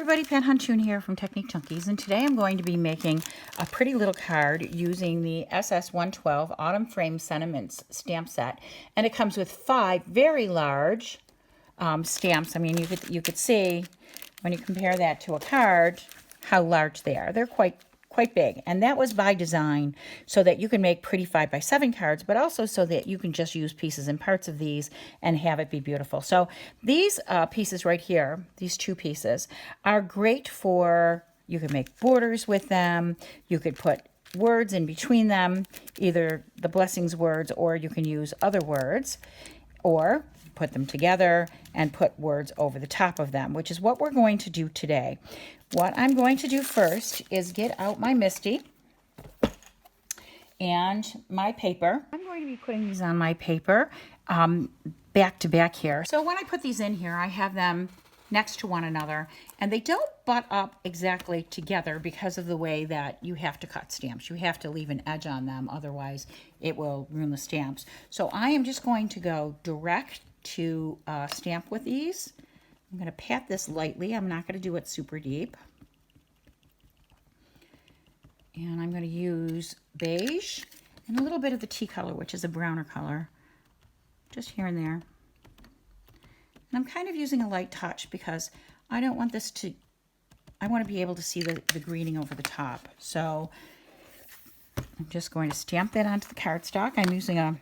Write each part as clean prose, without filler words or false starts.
everybody, Pat Huntoon here from Technique Junkies, and today I'm going to be making a pretty little card using the SS112 Autumn Frame Sentiments stamp set, and it comes with 5 very large stamps. I mean, you could see when you compare that to a card how large they are. They're quite big, and that was by design so that you can make pretty 5x7 cards, but also so that you can just use pieces and parts of these and have it be beautiful. So these pieces right here, these 2 pieces, are great for, you can make borders with them, you could put words in between them, either the blessings words, or you can use other words, or put them together and put words over the top of them, which is what we're going to do today. What I'm going to do first is get out my Misty and my paper. I'm going to be putting these on my paper back to back here. So when I put these in here, I have them next to one another, and they don't butt up exactly together because of the way that you have to cut stamps. You have to leave an edge on them, otherwise it will ruin the stamps. So I am just going to go direct to stamp with these. I'm going to pat this lightly. I'm not going to do it super deep. And I'm going to use beige and a little bit of the tea color, which is a browner color, just here and there. And I'm kind of using a light touch because I don't want this to, I want to be able to see the greening over the top. So I'm just going to stamp that onto the cardstock. I'm using a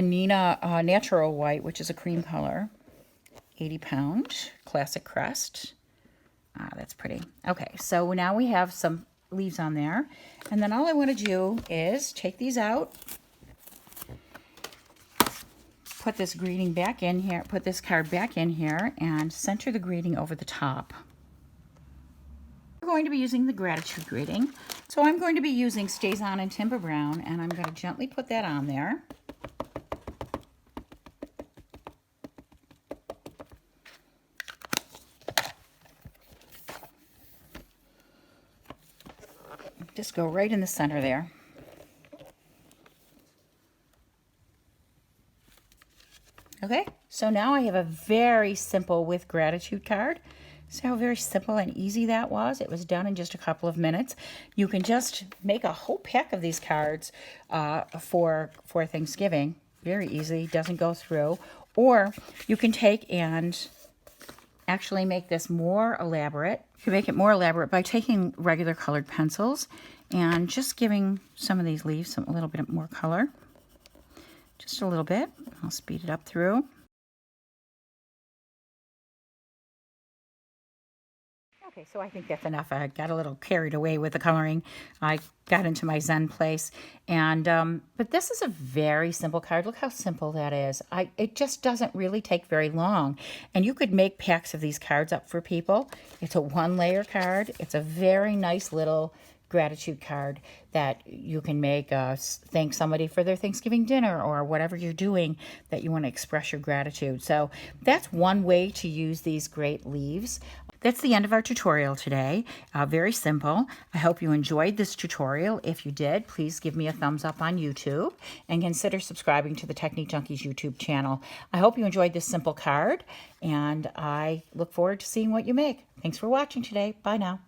Nina Natural White, which is a cream color. 80 pound classic crest. That's pretty. Okay, so now we have some leaves on there, and then all I want to do is take these out, put this greeting back in here, put this card back in here, and center the greeting over the top. We're going to be using the gratitude greeting, so I'm going to be using Stays On in Timber Brown, and I'm going to gently put that on there. Just go right in the center there. Okay, so now I have a very simple with gratitude card. See how very simple and easy that was? It was done in just a couple of minutes. You can just make a whole pack of these cards for Thanksgiving. Very easy, doesn't go through. Or you can take and actually make this more elaborate. You can make it more elaborate by taking regular colored pencils and just giving some of these leaves a little bit more color. Just a little bit. I'll speed it up through. Okay, so I think that's enough. I got a little carried away with the coloring. I got into my Zen place. And but this is a very simple card. Look how simple that is. It just doesn't really take very long. And you could make packs of these cards up for people. It's a 1-layer card. It's a very nice little gratitude card that you can make thank somebody for their Thanksgiving dinner or whatever you're doing that you want to express your gratitude. So that's one way to use these great leaves. That's the end of our tutorial today. Very simple. I hope you enjoyed this tutorial. If you did, please give me a thumbs up on YouTube and consider subscribing to the Technique Junkies YouTube channel. I hope you enjoyed this simple card, and I look forward to seeing what you make. Thanks for watching today. Bye now.